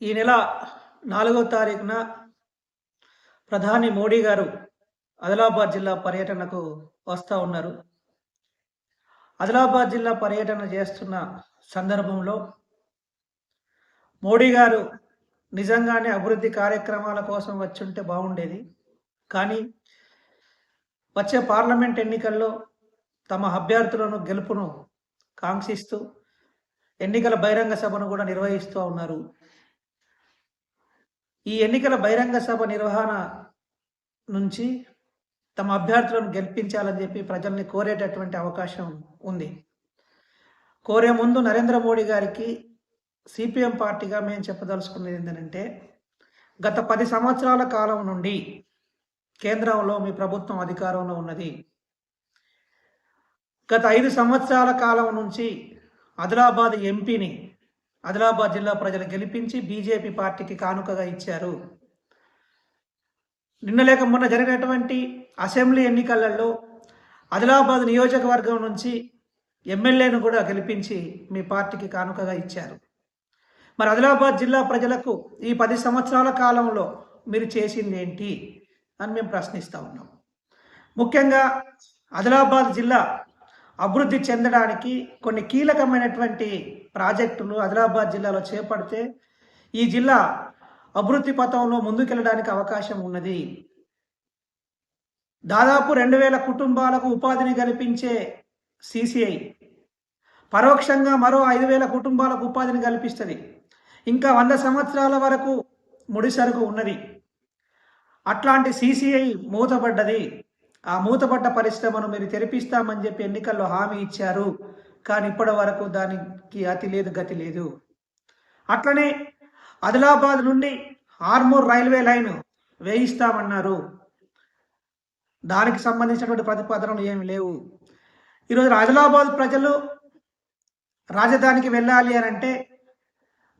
ఈ నెల 4వ తారీఖున ప్రధాని మోడీ గారు ఆదిలాబాద్ జిల్లా పర్యటనకు వస్తా ఉన్నారు. ఆదిలాబాద్ జిల్లా పర్యటన చేస్తున్న సందర్భంలో మోడీ గారు నిజంగానే అభివృద్ధి కార్యక్రమాల కోసం వచ్చుంటే బాగుండేది. కానీ వచ్చే పార్లమెంట్ ఎన్నికల్లో తమ అభ్యర్థులను గెలుపును కాంక్షిస్తూ ఎన్నికల బహిరంగ సభను కూడా నిర్వహిస్తూ ఉన్నారు. ఈ ఎన్నికల బహిరంగ సభ నిర్వహణ నుంచి తమ అభ్యర్థులను గెలిపించాలని చెప్పి ప్రజల్ని కోరేటటువంటి అవకాశం ఉంది. కోరే ముందు నరేంద్ర మోడీ గారికి సిపిఎం పార్టీగా మేము చెప్పదలుచుకున్నది ఏంటంటే, గత 10 సంవత్సరాల కాలం నుండి కేంద్రంలో మీ ప్రభుత్వం అధికారంలో ఉన్నది. గత 5 సంవత్సరాల కాలం నుంచి ఆదిలాబాద్ ఎంపీని ఆదిలాబాద్ జిల్లా ప్రజలు గెలిపించి బీజేపీ పార్టీకి కానుకగా ఇచ్చారు. నిన్న లేక మొన్న జరిగినటువంటి అసెంబ్లీ ఎన్నికలలో ఆదిలాబాద్ నియోజకవర్గం నుంచి ఎమ్మెల్యేను కూడా గెలిపించి మీ పార్టీకి కానుకగా ఇచ్చారు. మరి ఆదిలాబాద్ జిల్లా ప్రజలకు ఈ 10 సంవత్సరాల కాలంలో మీరు చేసింది ఏంటి అని మేము ప్రశ్నిస్తూ ఉన్నాం. ముఖ్యంగా ఆదిలాబాద్ జిల్లా అభివృద్ధి చెందడానికి కొన్ని కీలకమైనటువంటి ప్రాజెక్టులు ఆదిలాబాద్ జిల్లాలో చేపడితే ఈ జిల్లా అభివృద్ధి పథంలో ముందుకెళ్ళడానికి అవకాశం ఉన్నది. దాదాపు 2000 కుటుంబాలకు ఉపాధిని కల్పించే సిసిఐ పరోక్షంగా మరో 5000 కుటుంబాలకు ఉపాధిని కల్పిస్తుంది. ఇంకా 100 సంవత్సరాల వరకు ముడిసరుకు ఉన్నది. అట్లాంటి సిసిఐ మూతపడ్డది. ఆ మూతపడ్డ పరిశ్రమను మీరు తెరిపిస్తామని చెప్పి ఎన్నికల్లో హామీ ఇచ్చారు. కానీ ఇప్పటి వరకు దానికి అతి లేదు గతి లేదు. అట్లనే ఆదిలాబాద్ నుండి ఆర్మూర్ రైల్వే లైన్ వేయిస్తామన్నారు. దానికి సంబంధించినటువంటి ప్రతిపాదనలు ఏమి లేవు. ఈరోజు ఆదిలాబాద్ ప్రజలు రాజధానికి వెళ్ళాలి అని అంటే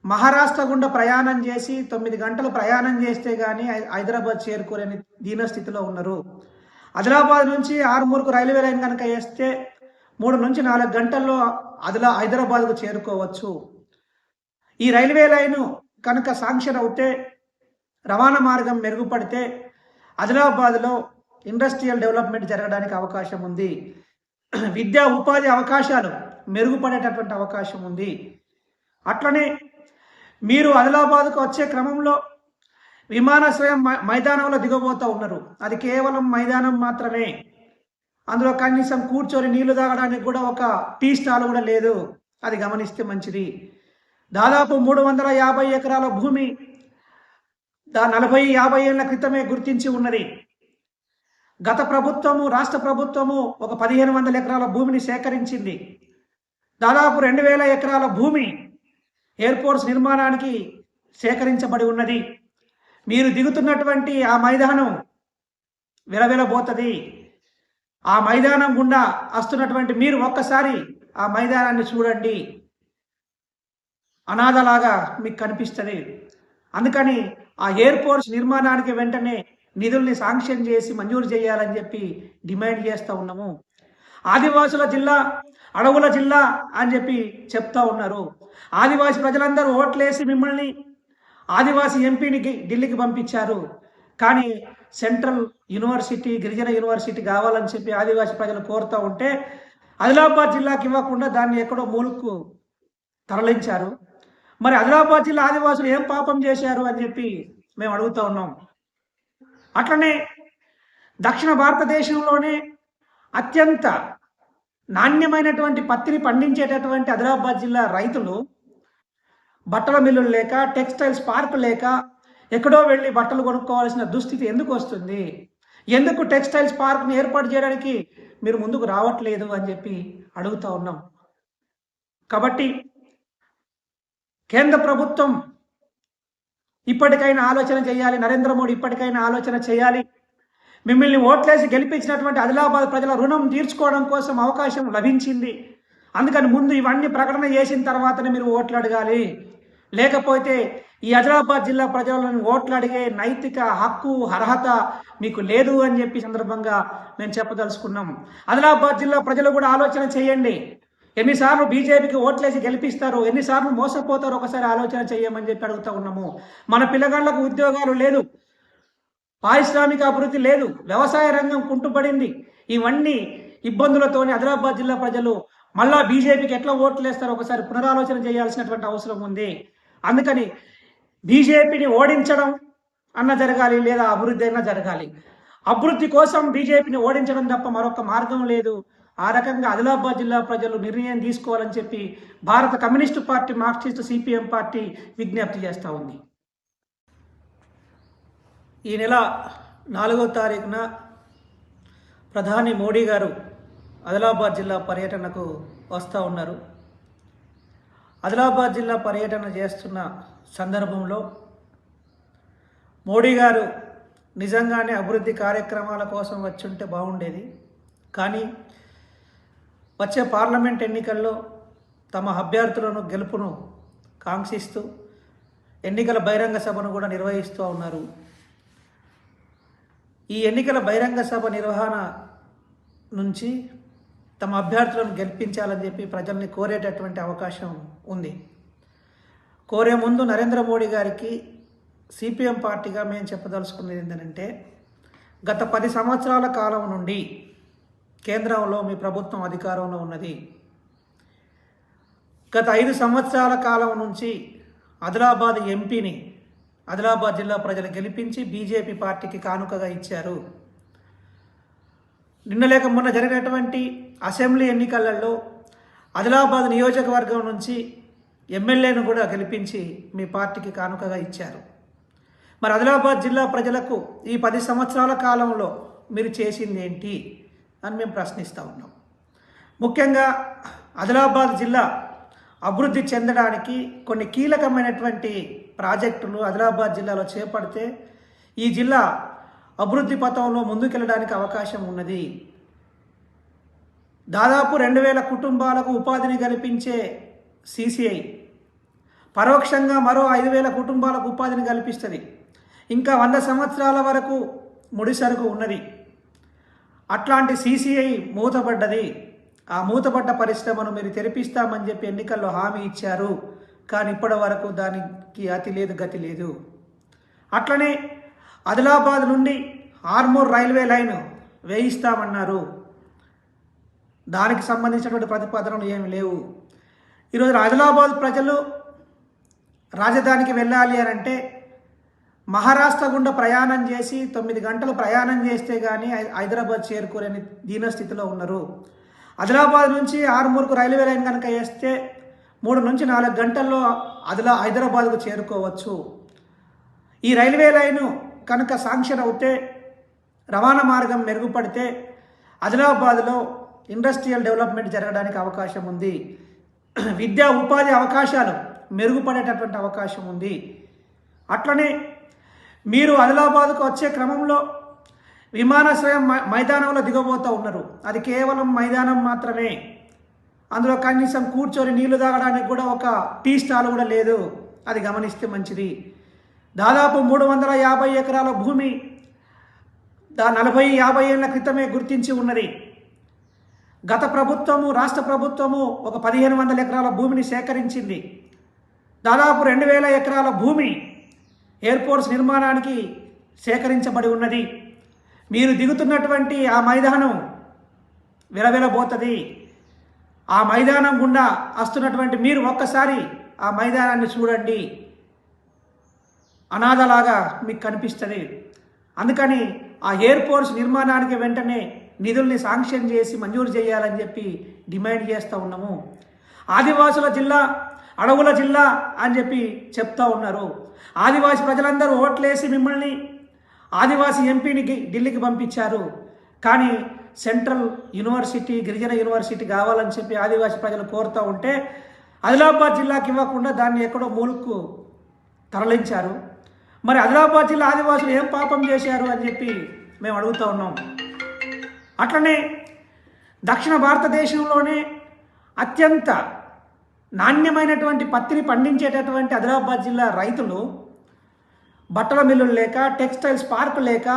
మహారాష్ట్ర గుండా ప్రయాణం చేసి 9 గంటలు ప్రయాణం చేస్తే కానీ హైదరాబాద్ చేరుకోలేని దీనస్థితిలో ఉన్నారు. ఆదిలాబాద్ నుంచి ఆర్మూర్కు రైల్వే లైన్ కనుక వేస్తే 3 నుంచి 4 గంటల్లో హైదరాబాద్కు చేరుకోవచ్చు. ఈ రైల్వే లైను కనుక శాంక్షన్ అవుతే, రవాణా మార్గం మెరుగుపడితే ఆదిలాబాద్లో ఇండస్ట్రియల్ డెవలప్మెంట్ జరగడానికి అవకాశం ఉంది. విద్యా ఉపాధి అవకాశాలు మెరుగుపడేటటువంటి అవకాశం ఉంది. అట్లనే మీరు ఆదిలాబాద్కు వచ్చే క్రమంలో విమానాశ్రయం మైదానంలో దిగబోతూ ఉన్నారు. అది కేవలం మైదానం మాత్రమే. అందులో కనీసం కూర్చొని నీళ్లు తాగడానికి కూడా ఒక టీ స్టాల్ కూడా లేదు. అది గమనిస్తే మంచిది. దాదాపు 350 ఎకరాల భూమి 40-50 ఏళ్ల క్రితమే గుర్తించి ఉన్నది. గత ప్రభుత్వము, రాష్ట్ర ప్రభుత్వము ఒక 1500 ఎకరాల భూమిని సేకరించింది. దాదాపు 2000 ఎకరాల భూమి ఎయిర్పోర్ట్స్ నిర్మాణానికి సేకరించబడి ఉన్నది. మీరు దిగుతున్నటువంటి ఆ మైదానం విలవిలబోతుంది. ఆ మైదానం గుండా వస్తున్నటువంటి మీరు ఒక్కసారి ఆ మైదానాన్ని చూడండి, అనాథలాగా మీకు కనిపిస్తుంది. అందుకని ఆ ఎయిర్పోర్ట్స్ నిర్మాణానికి వెంటనే నిధుల్ని శాంక్షన్ చేసి మంజూరు చేయాలని చెప్పి డిమాండ్ చేస్తూ ఉన్నాము. ఆదివాసుల జిల్లా, అడవుల జిల్లా అని చెప్పి చెప్తా ఉన్నారు. ఆదివాసి ప్రజలందరూ ఓట్లేసి మిమ్మల్ని ఆదివాసి ఎంపీని ఢిల్లీకి పంపించారు. కానీ సెంట్రల్ యూనివర్సిటీ, గిరిజన యూనివర్సిటీ కావాలని చెప్పి ఆదివాసి ప్రజలు కోరుతూ ఉంటే ఆదిలాబాద్ జిల్లాకి ఇవ్వకుండా దాన్ని ఎక్కడో మూలుకు తరలించారు. మరి ఆదిలాబాద్ జిల్లా ఆదివాసులు ఏం పాపం చేశారు అని చెప్పి మేము అడుగుతూ ఉన్నాం. అట్లనే దక్షిణ భారతదేశంలోనే అత్యంత నాణ్యమైనటువంటి పత్తిని పండించేటటువంటి ఆదిలాబాద్ జిల్లా రైతులు బట్టల మిల్లులు లేక, టెక్స్టైల్స్ పార్కు లేక ఎక్కడో వెళ్ళి బట్టలు కొనుక్కోవాల్సిన దుస్థితి ఎందుకు వస్తుంది? ఎందుకు టెక్స్టైల్స్ పార్క్ని ఏర్పాటు చేయడానికి మీరు ముందుకు రావట్లేదు అని చెప్పి అడుగుతూ ఉన్నాం. కాబట్టి కేంద్ర ప్రభుత్వం ఇప్పటికైనా ఆలోచన చేయాలి. నరేంద్ర మోడీ ఇప్పటికైనా ఆలోచన చేయాలి. మిమ్మల్ని ఓట్లేసి గెలిపించినటువంటి ఆదిలాబాద్ ప్రజల రుణం తీర్చుకోవడం కోసం అవకాశం లభించింది. అందుకని ముందు ఇవన్నీ ప్రకటన చేసిన తర్వాతనే మీరు ఓట్లు అడగాలి. లేకపోతే ఈ ఆదిలాబాద్ జిల్లా ప్రజలను ఓట్లు అడిగే నైతిక హక్కు, అర్హత మీకు లేదు అని చెప్పి సందర్భంగా మేము చెప్పదలుచుకున్నాం. ఆదిలాబాద్ జిల్లా ప్రజలు కూడా ఆలోచన చేయండి. ఎన్నిసార్లు బీజేపీకి ఓట్లేసి గెలిపిస్తారు, ఎన్నిసార్లు మోసపోతారు ఒకసారి ఆలోచన చేయమని చెప్పి అడుగుతూ ఉన్నాము. మన పిల్లగాళ్లకు ఉద్యోగాలు లేదు, పారిశ్రామిక అభివృద్ధి లేదు, వ్యవసాయ రంగం కుంటుపడింది. ఇవన్నీ ఇబ్బందులతోని ఆదిలాబాద్ జిల్లా ప్రజలు మళ్ళా బీజేపీకి ఎట్లా ఓట్లు వేస్తారో ఒకసారి పునరాలోచన చేయాల్సినటువంటి అవసరం ఉంది. అందుకని బీజేపీని ఓడించడం అన్న జరగాలి, లేదా అభివృద్ధి అయినా జరగాలి. అభివృద్ధి కోసం బీజేపీని ఓడించడం తప్ప మరొక మార్గం లేదు. ఆ రకంగా ఆదిలాబాద్ జిల్లా ప్రజలు నిర్ణయం తీసుకోవాలని చెప్పి భారత communist party, Marxist CPM party విజ్ఞప్తి చేస్తూ ఉంది. ఈ నెల 4వ తారీఖున ప్రధాని మోడీ గారు ఆదిలాబాద్ జిల్లా పర్యటనకు వస్తూ ఉన్నారు. ఆదిలాబాద్ జిల్లా పర్యటన చేస్తున్న సందర్భంలో మోడీ గారు నిజంగానే అభివృద్ధి కార్యక్రమాల కోసం వచ్చి ఉంటే బాగుండేది. కానీ వచ్చే పార్లమెంట్ ఎన్నికల్లో తమ అభ్యర్థులను గెలుపును కాంక్షిస్తూ ఎన్నికల బహిరంగ సభను కూడా నిర్వహిస్తూ ఉన్నారు. ఈ ఎన్నికల బహిరంగ సభ నిర్వహణ నుంచి తమ అభ్యర్థులను గెలిపించాలని చెప్పి ప్రజల్ని కోరేటటువంటి అవకాశం ఉంది. కోరే ముందు నరేంద్ర మోడీ గారికి సిపిఎం పార్టీగా మేము చెప్పదలుచుకున్నది ఏంటంటే, గత 10 సంవత్సరాల కాలం నుండి కేంద్రంలో మీ ప్రభుత్వం అధికారంలో ఉన్నది. గత 5 సంవత్సరాల కాలం నుంచి ఆదిలాబాద్ ఎంపీని ఆదిలాబాద్ జిల్లా ప్రజలు గెలిపించి బీజేపీ పార్టీకి కానుకగా ఇచ్చారు. నిన్న లేక మొన్న జరిగినటువంటి అసెంబ్లీ ఎన్నికలలో ఆదిలాబాద్ నియోజకవర్గం నుంచి ఎమ్మెల్యేను కూడా గెలిపించి మీ పార్టీకి కానుకగా ఇచ్చారు. మరి ఆదిలాబాద్ జిల్లా ప్రజలకు ఈ 10 సంవత్సరాల కాలంలో మీరు చేసింది ఏంటి అని మేము ప్రశ్నిస్తూ ఉన్నాం. ముఖ్యంగా ఆదిలాబాద్ జిల్లా అభివృద్ధి చెందడానికి కొన్ని కీలకమైనటువంటి ప్రాజెక్టులు ఆదిలాబాద్ జిల్లాలో చేపడితే ఈ జిల్లా అభివృద్ధి పథంలో ముందుకెళ్ళడానికి అవకాశం ఉన్నది. దాదాపు 2000 కుటుంబాలకు ఉపాధిని కల్పించే సిసిఐ పరోక్షంగా మరో 5000 కుటుంబాలకు ఉపాధిని కల్పిస్తుంది. ఇంకా 100 సంవత్సరాల వరకు ముడిసరుకు ఉన్నది. అట్లాంటి సిసిఐ మూతపడ్డది. ఆ మూతపడ్డ పరిశ్రమను మీరు తెరిపిస్తామని చెప్పి ఎన్నికల్లో హామీ ఇచ్చారు. కానీ ఇప్పటి వరకు దానికి అతి లేదు, గతి లేదు. అట్లనే ఆదిలాబాద్ నుండి ఆర్మూర్ రైల్వే లైన్ వేయిస్తామన్నారు. దానికి సంబంధించినటువంటి ప్రతిపాదనలు ఏమి లేవు. ఈరోజు ఆదిలాబాద్ ప్రజలు రాజధానికి వెళ్ళాలి అని అంటే మహారాష్ట్ర గుండా ప్రయాణం చేసి 9 గంటలు ప్రయాణం చేస్తే కానీ హైదరాబాద్ చేరుకోలేని దీనస్థితిలో ఉన్నారు. ఆదిలాబాద్ నుంచి ఆర్మూర్కు రైల్వే లైన్ కనుక వేస్తే 3 నుంచి 4 గంటల్లో హైదరాబాద్కు చేరుకోవచ్చు. ఈ రైల్వే లైను కనుక శాంక్షన్ అవుతే, రవాణా మార్గం మెరుగుపడితే ఆదిలాబాద్లో ఇండస్ట్రియల్ డెవలప్మెంట్ జరగడానికి అవకాశం ఉంది. విద్యా ఉపాధి అవకాశాలు మెరుగుపడేటటువంటి అవకాశం ఉంది. అట్లనే మీరు ఆదిలాబాద్కు వచ్చే క్రమంలో విమానాశ్రయం మైదానంలో దిగబోతూ ఉన్నారు. అది కేవలం మైదానం మాత్రమే. అందులో కనీసం కూర్చొని నీళ్లు తాగడానికి కూడా ఒక టీ స్టాల్ కూడా లేదు. అది గమనిస్తే మంచిది. దాదాపు 350 ఎకరాల భూమి 40-50 ఏళ్ల క్రితమే గుర్తించి ఉన్నది. గత ప్రభుత్వము, రాష్ట్ర ప్రభుత్వము ఒక 1500 ఎకరాల భూమిని సేకరించింది. దాదాపు 2000 ఎకరాల భూమి ఎయిర్పోర్ట్స్ నిర్మాణానికి సేకరించబడి ఉన్నది. మీరు దిగుతున్నటువంటి ఆ మైదానం విలవిలబోతుంది. ఆ మైదానం గుండా వస్తున్నటువంటి మీరు ఒక్కసారి ఆ మైదానాన్ని చూడండి, అనాథలాగా మీకు కనిపిస్తుంది. అందుకని ఆ ఎయిర్పోర్ట్స్ నిర్మాణానికి వెంటనే నిధుల్ని శాంక్షన్ చేసి మంజూరు చేయాలని చెప్పి డిమాండ్ చేస్తూ ఉన్నాము. ఆదివాసుల జిల్లా, అడవుల జిల్లా అని చెప్పి చెప్తా ఉన్నారు. ఆదివాసి ప్రజలందరూ ఓట్లేసి మిమ్మల్ని ఆదివాసీ ఎంపీని ఢిల్లీకి పంపించారు. కానీ సెంట్రల్ యూనివర్సిటీ, గిరిజన యూనివర్సిటీ కావాలని చెప్పి ఆదివాసీ ప్రజలు కోరుతూ ఉంటే ఆదిలాబాద్ జిల్లాకి ఇవ్వకుండా దాన్ని ఎక్కడో మూలకు తరలించారు. మరి ఆదిలాబాద్ జిల్లా ఆదివాసులు ఏం పాపం చేశారు అని చెప్పి మేము అడుగుతూ ఉన్నాం. అట్లనే దక్షిణ భారతదేశంలోనే అత్యంత నాణ్యమైనటువంటి పత్తిని పండించేటటువంటి ఆదిలాబాద్ జిల్లా రైతులు బట్టల మిల్లులు లేక, టెక్స్టైల్స్ పార్క్ లేక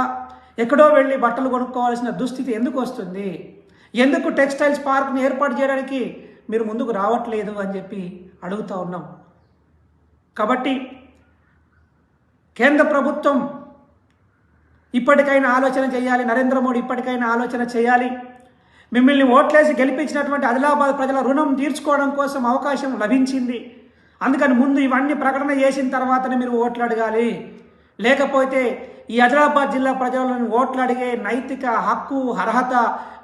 ఎక్కడో వెళ్ళి బట్టలు కొనుక్కోవాల్సిన దుస్థితి ఎందుకు వస్తుంది? ఎందుకు టెక్స్టైల్స్ పార్క్ని ఏర్పాటు చేయడానికి మీరు ముందుకు రావట్లేదు అని చెప్పి అడుగుతూ ఉన్నాం. కాబట్టి కేంద్ర ప్రభుత్వం ఇప్పటికైనా ఆలోచన చేయాలి, నరేంద్ర మోడీ ఇప్పటికైనా ఆలోచన చేయాలి. మిమ్మల్ని ఓట్లేసి గెలిపించినటువంటి ఆదిలాబాద్ ప్రజల రుణం తీర్చుకోవడం కోసం అవకాశం లభించింది. అందుకని ముందు ఇవన్నీ ప్రకటన చేసిన తర్వాతనే మీరు ఓట్లు అడగాలి. లేకపోతే ఈ ఆదిలాబాద్ జిల్లా ప్రజలను ఓట్లు అడిగే నైతిక హక్కు అర్హత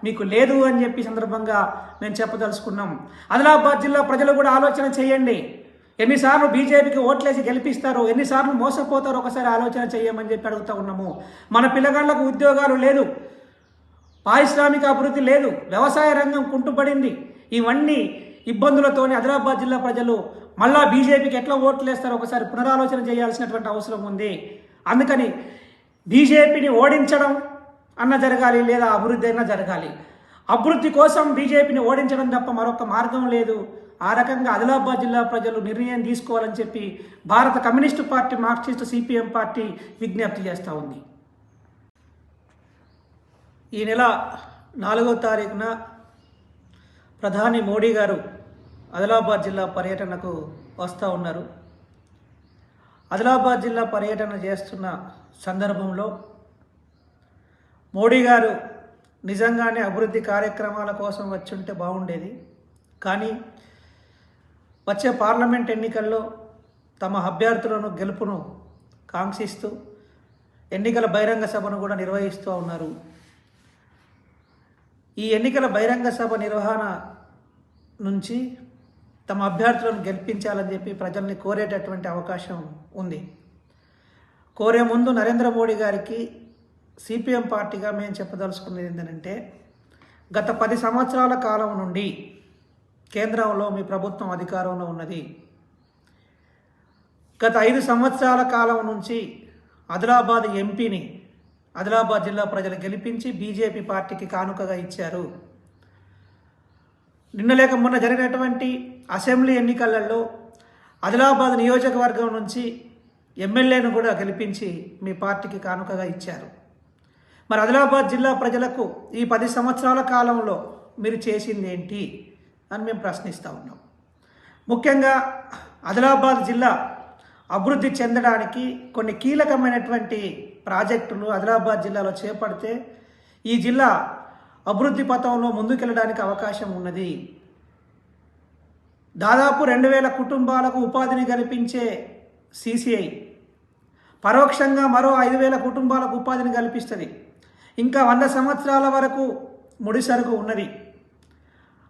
మీకు లేదు అని చెప్పి సందర్భంగా మేము చెప్పదలుచుకున్నాం. ఆదిలాబాద్ జిల్లా ప్రజలు కూడా ఆలోచన చేయండి. ఎన్నిసార్లు బీజేపీకి ఓట్లేసి గెలిపిస్తారో, ఎన్నిసార్లు మోసపోతారో ఒకసారి ఆలోచన చేయమని చెప్పి అడుగుతూ ఉన్నాము. మన పిల్లగాళ్లకు ఉద్యోగాలు లేదు, పారిశ్రామిక అభివృద్ధి లేదు, వ్యవసాయ రంగం కుంటుపడింది. ఇవన్నీ ఇబ్బందులతోనే ఆదిలాబాద్ జిల్లా ప్రజలు మళ్ళా బీజేపీకి ఎట్లా ఓట్లు వేస్తారో ఒకసారి పునరాలోచన చేయాల్సినటువంటి అవసరం ఉంది. అందుకని బీజేపీని ఓడించడం అన్న జరగాలి, లేదా అభివృద్ధి అయినా జరగాలి. అభివృద్ధి కోసం బీజేపీని ఓడించడం తప్ప మరొక మార్గం లేదు. ఆ రకంగా ఆదిలాబాద్ జిల్లా ప్రజలు నిర్ణయం తీసుకోవాలని చెప్పి భారత communist party, Marxist CPM party విజ్ఞప్తి చేస్తూ ఉంది. ఈ నెల 4వ తారీఖున ప్రధాని మోడీ గారు ఆదిలాబాద్ జిల్లా పర్యటనకు వస్తూ ఉన్నారు. ఆదిలాబాద్ జిల్లా పర్యటన చేస్తున్న సందర్భంలో మోడీ గారు నిజంగానే అభివృద్ధి కార్యక్రమాల కోసం వచ్చి ఉంటే బాగుండేది. కానీ వచ్చే పార్లమెంట్ ఎన్నికల్లో తమ అభ్యర్థులను గెలుపును కాంక్షిస్తూ ఎన్నికల బహిరంగ సభను కూడా నిర్వహిస్తూ ఉన్నారు. ఈ ఎన్నికల బహిరంగ సభ నిర్వహణ నుంచి తమ అభ్యర్థులను గెలిపించాలని చెప్పి ప్రజల్ని కోరేటటువంటి అవకాశం ఉంది. కోరే ముందు నరేంద్ర మోడీ గారికి సిపిఎం పార్టీగా మేము చెప్పదలుచుకున్నది ఏంటంటే, గత 10 సంవత్సరాల కాలం నుండి కేంద్రంలో మీ ప్రభుత్వం అధికారంలో ఉన్నది. గత 5 సంవత్సరాల కాలం నుంచి ఆదిలాబాద్ ఎంపీని ఆదిలాబాద్ జిల్లా ప్రజలు గెలిపించి బీజేపీ పార్టీకి కానుకగా ఇచ్చారు. నిన్న లేక మొన్న జరిగినటువంటి అసెంబ్లీ ఎన్నికలలో ఆదిలాబాద్ నియోజకవర్గం నుంచి ఎమ్మెల్యేను కూడా గెలిపించి మీ పార్టీకి కానుకగా ఇచ్చారు. మరి ఆదిలాబాద్ జిల్లా ప్రజలకు ఈ 10 సంవత్సరాల కాలంలో మీరు చేసింది ఏంటి అని మేము ప్రశ్నిస్తూ ఉన్నాం. ముఖ్యంగా ఆదిలాబాద్ జిల్లా అభివృద్ధి చెందడానికి కొన్ని కీలకమైనటువంటి ప్రాజెక్టులు ఆదిలాబాద్ జిల్లాలో చేపడితే ఈ జిల్లా అభివృద్ధి పథంలో ముందుకెళ్ళడానికి అవకాశం ఉన్నది. దాదాపు 2000 కుటుంబాలకు ఉపాధిని కల్పించే సిసిఐ పరోక్షంగా మరో 5000 కుటుంబాలకు ఉపాధిని కల్పిస్తుంది. ఇంకా 100 సంవత్సరాల వరకు ముడిసరుకు ఉన్నది.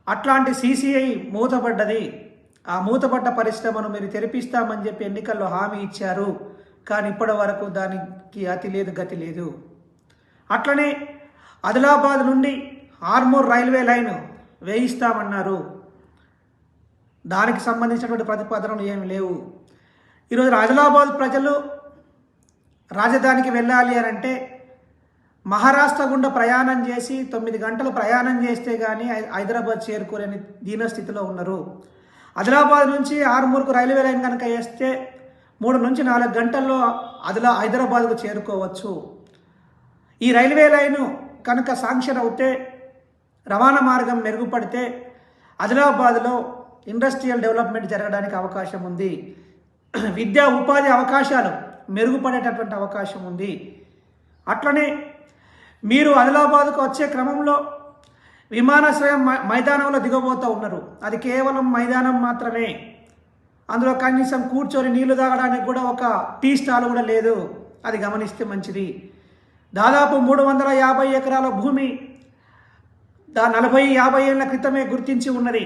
అట్లాంటి సిసిఐ మూతపడ్డది. ఆ మూతపడ్డ పరిశ్రమను మీరు తెరిపిస్తామని చెప్పి ఎన్నికల్లో హామీ ఇచ్చారు. కానీ ఇప్పటి వరకు దానికి అతి లేదు, గతి లేదు. అట్లనే ఆదిలాబాద్ నుండి ఆర్మూర్ రైల్వే లైన్ వేయిస్తామన్నారు. దానికి సంబంధించినటువంటి ప్రతిపాదనలు ఏమి లేవు. ఈరోజు ఆదిలాబాద్ ప్రజలు రాజధానికి వెళ్ళాలి అని అంటే మహారాష్ట్ర గుండా ప్రయాణం చేసి 9 గంటలు ప్రయాణం చేస్తే కానీ హైదరాబాద్ చేరుకోలేని దీనస్థితిలో ఉన్నారు. ఆదిలాబాద్ నుంచి ఆర్మూర్కు రైల్వే లైన్ కనుక వేస్తే 3 నుంచి 4 గంటల్లో హైదరాబాద్కు చేరుకోవచ్చు. ఈ రైల్వే లైను కనుక శాంక్షన్ అవుతే, రవాణా మార్గం మెరుగుపడితే ఆదిలాబాద్లో ఇండస్ట్రియల్ డెవలప్మెంట్ జరగడానికి అవకాశం ఉంది. విద్యా ఉపాధి అవకాశాలు మెరుగుపడేటటువంటి అవకాశం ఉంది. అట్లనే మీరు ఆదిలాబాద్కు వచ్చే క్రమంలో విమానాశ్రయం మైదానంలో దిగబోతూ ఉన్నారు. అది కేవలం మైదానం మాత్రమే. అందులో కనీసం కూర్చొని నీళ్లు తాగడానికి కూడా ఒక టీ స్టాల్ కూడా లేదు. అది గమనిస్తే మంచిది. దాదాపు 350 ఎకరాల భూమి 40-50 ఏళ్ల క్రితమే గుర్తించి ఉన్నది.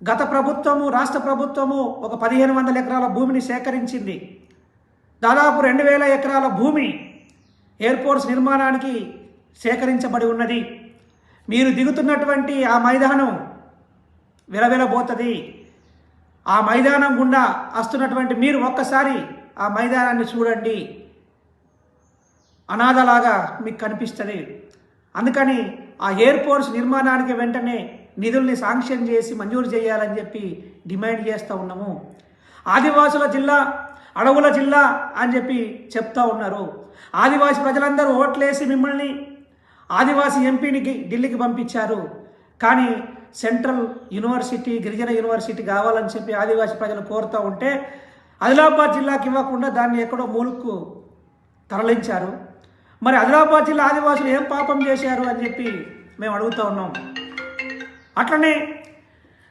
గత ప్రభుత్వము, రాష్ట్ర ప్రభుత్వము ఒక 1500 ఎకరాల భూమిని సేకరించింది. దాదాపు 2000 ఎకరాల భూమి ఎయిర్పోర్ట్స్ నిర్మాణానికి సేకరించబడి ఉన్నది. మీరు దిగుతున్నటువంటి ఆ మైదానం విలవిలబోతుంది. ఆ మైదానం గుండా వస్తున్నటువంటి మీరు ఒక్కసారి ఆ మైదానాన్ని చూడండి, అనాథలాగా మీకు కనిపిస్తుంది. అందుకని ఆ ఎయిర్పోర్ట్స్ నిర్మాణానికి వెంటనే నిధుల్ని శాంక్షన్ చేసి మంజూరు చేయాలని చెప్పి డిమాండ్ చేస్తూ ఉన్నాము. ఆదివాసుల జిల్లా, అడవుల జిల్లా అని చెప్పి చెప్తా ఉన్నారు. ఆదివాసి ప్రజలందరూ ఓట్లేసి మిమ్మల్ని ఆదివాసి ఎంపీని ఢిల్లీకి పంపించారు. కానీ సెంట్రల్ యూనివర్సిటీ, గిరిజన యూనివర్సిటీ కావాలని చెప్పి ఆదివాసీ ప్రజలు కోరుతూ ఉంటే ఆదిలాబాద్ జిల్లాకి ఇవ్వకుండా దాన్ని ఎక్కడో మూలుకు తరలించారు. మరి ఆదిలాబాద్ జిల్లా ఆదివాసులు ఏం పాపం చేశారు అని చెప్పి మేము అడుగుతూ ఉన్నాం. అట్లనే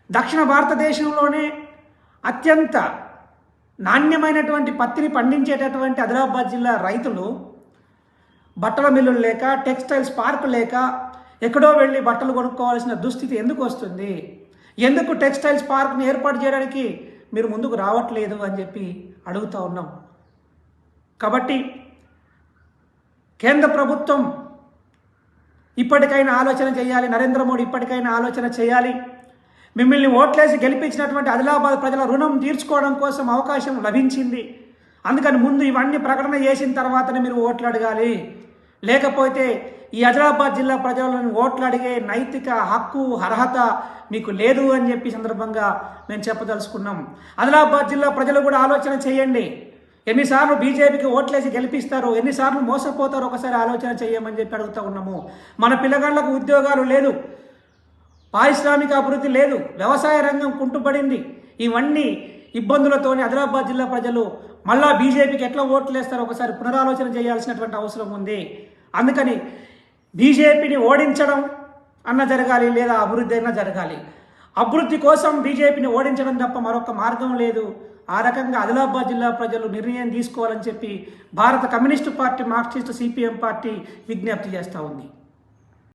దక్షిణ భారతదేశంలోనే అత్యంత నాణ్యమైనటువంటి పత్తిని పండించేటటువంటి ఆదిలాబాద్ జిల్లా రైతులు బట్టల మిల్లులు లేక, టెక్స్టైల్స్ పార్కు లేక ఎక్కడో వెళ్ళి బట్టలు కొనుక్కోవాల్సిన దుస్థితి ఎందుకు వస్తుంది? ఎందుకు టెక్స్టైల్స్ పార్క్ని ఏర్పాటు చేయడానికి మీరు ముందుకు రావట్లేదు అని చెప్పి అడుగుతూ ఉన్నాం. కాబట్టి కేంద్ర ప్రభుత్వం ఇప్పటికైనా ఆలోచన చేయాలి, నరేంద్ర మోడీ ఇప్పటికైనా ఆలోచన చేయాలి. మిమ్మల్ని ఓట్లేసి గెలిపించినటువంటి ఆదిలాబాద్ ప్రజల రుణం తీర్చుకోవడం కోసం అవకాశం లభించింది. అందుకని ముందు ఇవన్నీ ప్రకటన చేసిన తర్వాతనే మీరు ఓట్లు అడగాలి. లేకపోతే ఈ ఆదిలాబాద్ జిల్లా ప్రజలను ఓట్లు అడిగే నైతిక హక్కు, అర్హత మీకు లేదు అని చెప్పి సందర్భంగా మేము చెప్పదలుచుకున్నాం. ఆదిలాబాద్ జిల్లా ప్రజలు కూడా ఆలోచన చేయండి. ఎన్నిసార్లు బీజేపీకి ఓట్లేసి గెలిపిస్తారో, ఎన్నిసార్లు మోసపోతారో ఒకసారి ఆలోచన చేయమని చెప్పి అడుగుతూ ఉన్నాము. మన పిల్లగాళ్లకు ఉద్యోగాలు లేదు, పారిశ్రామిక అభివృద్ధి లేదు, వ్యవసాయ రంగం కుంటుపడింది. ఇవన్నీ ఇబ్బందులతోనే ఆదిలాబాద్ జిల్లా ప్రజలు మళ్ళా బీజేపీకి ఎట్లా ఓట్లు వేస్తారో ఒకసారి పునరాలోచన చేయాల్సినటువంటి అవసరం ఉంది. అందుకని బీజేపీని ఓడించడం అన్న జరగాలి, లేదా అభివృద్ధి అయినా జరగాలి. అభివృద్ధి కోసం బీజేపీని ఓడించడం తప్ప మరొక మార్గం లేదు. ఆ రకంగా ఆదిలాబాద్ జిల్లా ప్రజలు నిర్ణయం తీసుకోవాలని చెప్పి భారత communist party, Marxist, CPM party విజ్ఞప్తి చేస్తూ ఉంది.